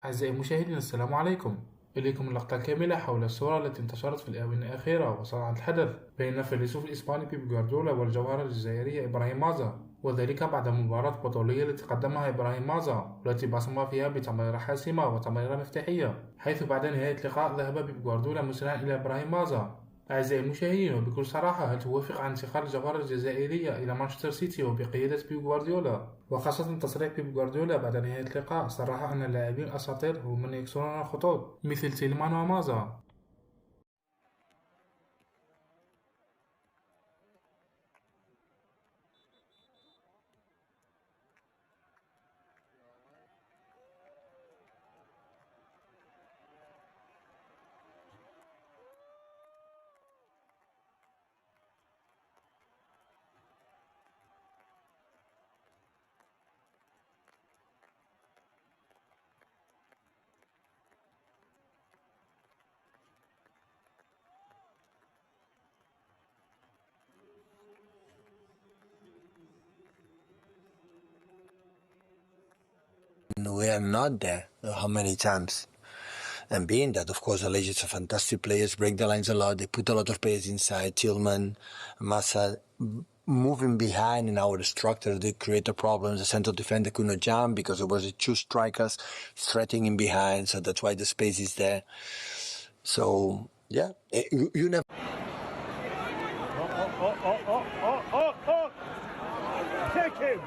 أعزائي المشاهدين، السلام عليكم. إليكم اللقطة كاملة حول الصورة التي انتشرت في الآونة الأخيرة وصنعت الحدث بين الفيلسوف الإسباني بيب غوارديولا والجوهرة الجزائرية إبراهيم مازا، وذلك بعد مباراة بطولية التي قدمها إبراهيم مازا والتي بصم فيها بتمريرة حاسمة وتمريرة مفتاحية، حيث بعد نهاية اللقاء ذهب بيب غوارديولا مسرعا إلى إبراهيم مازا. أعزائي المشاهدين، وبكل صراحة، هل توافق على انتقال الجوهرة الجزائرية إلى مانشستر سيتي وبقيادة بيب غوارديولا؟ وخاصة تصريح بيب غوارديولا بعد نهاية اللقاء، صرح أن اللاعبين الأساطير هم من يكسرون الخطوط مثل تيلمان ومازا. We are not there how many times. And being that, of course, Allegis are fantastic players, break the lines a lot, they put a lot of players inside, Tillman, Massa, moving behind in our structure, they create the problems. The central defender could not jump because it was two strikers threatening behind, so that's why the space is there. So, yeah, you never... Kick him!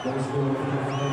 Let's go.